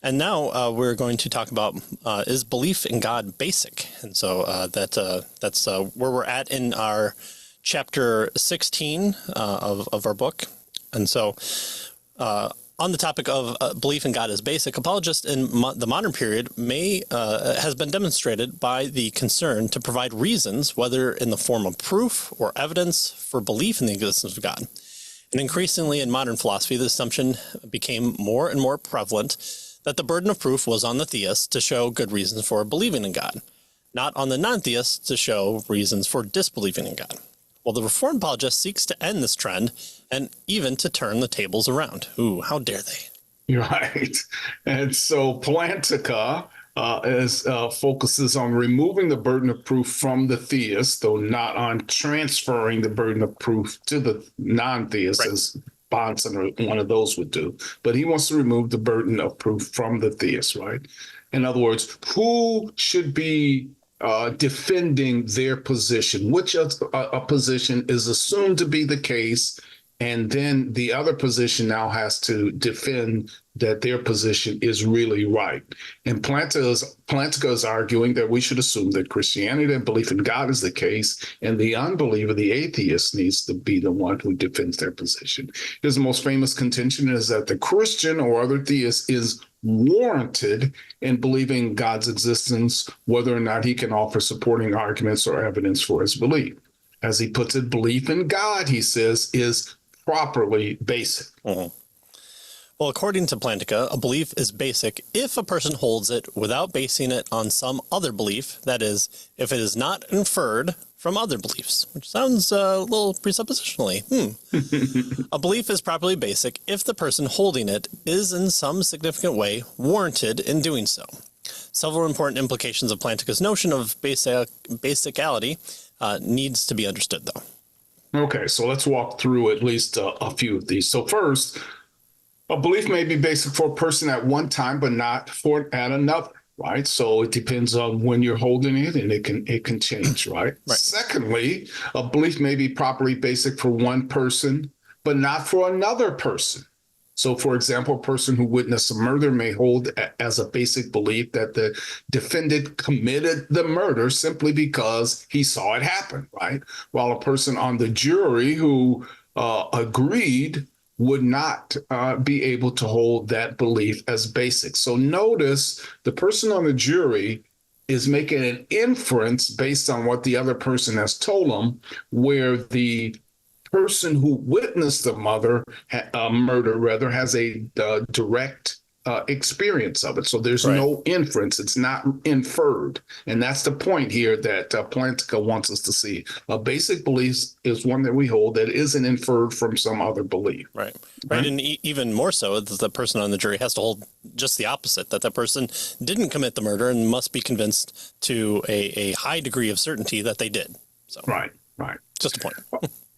And now we're going to talk about is belief in God basic? And so that's where we're at in our chapter 16 of our book. And so on the topic of belief in God as basic, apologists in the modern period has been demonstrated by the concern to provide reasons, whether in the form of proof or evidence, for belief in the existence of God. And increasingly in modern philosophy, the assumption became more and more prevalent that the burden of proof was on the theist to show good reasons for believing in God, not on the non-theist to show reasons for disbelieving in God. Well, the Reformed apologist seeks to end this trend and even to turn the tables around. Ooh, how dare they? Right. And so Plantiga focuses on removing the burden of proof from the theist, though not on transferring the burden of proof to the non-theist, right, as Bonson or one of those would do. But he wants to remove the burden of proof from the theist, right? In other words, who should be defending their position, which a position is assumed to be the case, and then the other position now has to defend that their position is really right. And Plantiga is arguing that we should assume that Christianity and belief in God is the case, and the unbeliever, the atheist, needs to be the one who defends their position. His most famous contention is that the Christian or other theist is warranted in believing God's existence, whether or not he can offer supporting arguments or evidence for his belief. As he puts it, belief in God, he says, is properly basic. Mm-hmm. Well, according to Plantiga, a belief is basic if a person holds it without basing it on some other belief, that is, if it is not inferred from other beliefs, which sounds a little presuppositionally. A belief is properly basic if the person holding it is in some significant way warranted in doing so. Several important implications of Plantiga's notion of basicality needs to be understood, though. Okay, so let's walk through at least a few of these. So first, a belief may be basic for a person at one time, but not at another. Right. So it depends on when you're holding it, and it can change. Right. Right. Secondly, a belief may be properly basic for one person, but not for another person. So, for example, a person who witnessed a murder may hold as a basic belief that the defendant committed the murder simply because he saw it happen. Right. While a person on the jury who agreed would not be able to hold that belief as basic. So notice the person on the jury is making an inference based on what the other person has told them, where the person who witnessed the murder has a direct experience of it. So there's right. No inference. It's not inferred. And that's the point here that Plantiga wants us to see. A basic belief is one that we hold that isn't inferred from some other belief. Right. Right. And even more so, the person on the jury has to hold just the opposite, that the person didn't commit the murder and must be convinced to a high degree of certainty that they did. So Right. Just a point.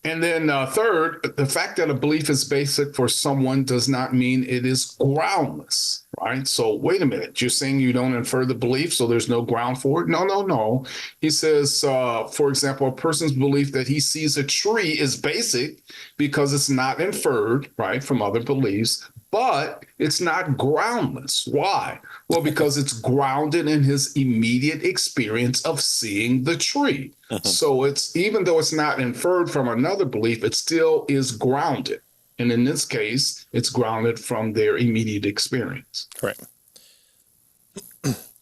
And then third, the fact that a belief is basic for someone does not mean it is groundless, right? So wait a minute, you're saying you don't infer the belief, so there's no ground for it? No. He says, for example, a person's belief that he sees a tree is basic because it's not inferred, right, from other beliefs, but it's not groundless. Why? Well, because it's grounded in his immediate experience of seeing the tree. Uh-huh. So it's, even though it's not inferred from another belief, it still is grounded. And in this case, it's grounded from their immediate experience. Correct.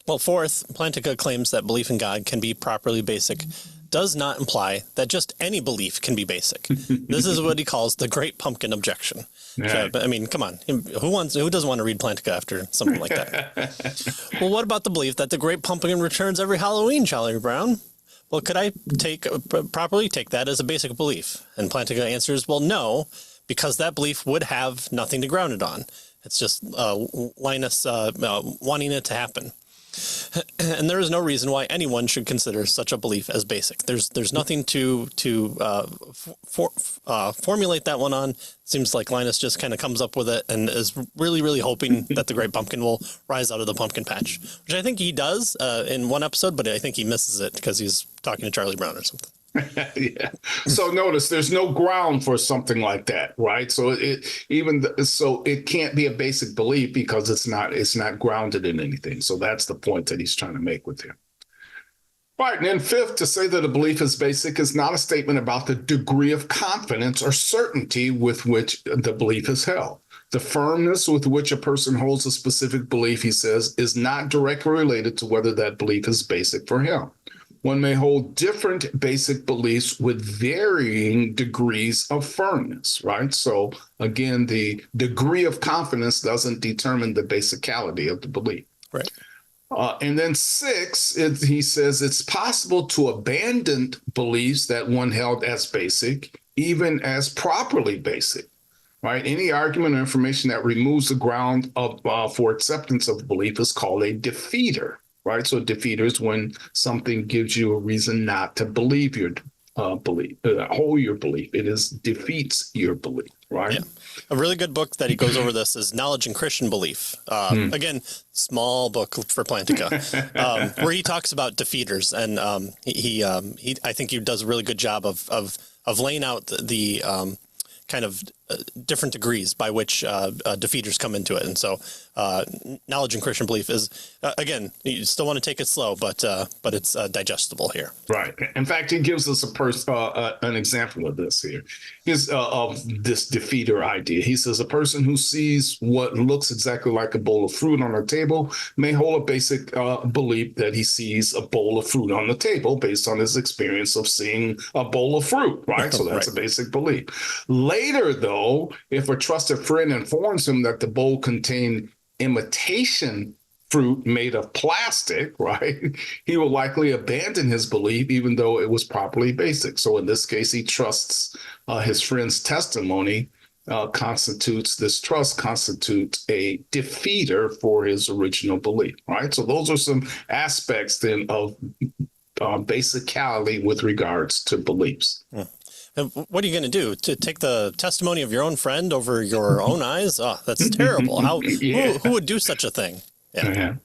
Well, fourth, Plantiga claims that belief in God can be properly basic does not imply that just any belief can be basic. This is what he calls the Great Pumpkin objection. Yeah. So, I mean, come on. Who doesn't want to read Plantiga after something like that? Well, what about the belief that the Great Pumpkin returns every Halloween, Charlie Brown? Well, could I properly take that as a basic belief? And Plantiga answers, well, no, because that belief would have nothing to ground it on. It's just Linus wanting it to happen. And there is no reason why anyone should consider such a belief as basic. There's nothing to formulate that one on. Seems like Linus just kind of comes up with it and is really, really hoping that the Great Pumpkin will rise out of the pumpkin patch, which I think he does in one episode, but I think he misses it because he's talking to Charlie Brown or something. Yeah. So notice there's no ground for something like that, right? So so it can't be a basic belief because it's not grounded in anything. So that's the point that he's trying to make with him. Right. And then fifth, to say that a belief is basic is not a statement about the degree of confidence or certainty with which the belief is held. The firmness with which a person holds a specific belief, he says, is not directly related to whether that belief is basic for him. One may hold different basic beliefs with varying degrees of firmness, right? So again, the degree of confidence doesn't determine the basicality of the belief. Right. And then six, he says it's possible to abandon beliefs that one held as basic, even as properly basic, right? Any argument or information that removes the ground for acceptance of belief is called a defeater, right? So a defeater is when something gives you a reason not to believe your belief, hold your belief. It defeats your belief, right? Yeah. A really good book that he goes over this is Knowledge and Christian Belief. Again, small book for Plantiga, where he talks about defeaters, and I think he does a really good job of laying out the kind of different degrees by which defeaters come into it. And so knowledge and Christian belief is, again, you still want to take it slow, but it's digestible here. Right. In fact, he gives us an example of this here. Of this defeater idea. He says a person who sees what looks exactly like a bowl of fruit on a table may hold a basic belief that he sees a bowl of fruit on the table based on his experience of seeing a bowl of fruit, right? So that's right. A basic belief. Later, though, if a trusted friend informs him that the bowl contained imitation fruit made of plastic, right, he will likely abandon his belief, even though it was properly basic. So in this case, he trusts his friend's testimony this trust constitutes a defeater for his original belief, right? So those are some aspects then of basicality with regards to beliefs. Yeah. And what are you going to do? To take the testimony of your own friend over your own eyes? Oh, that's terrible. Who would do such a thing? Yeah.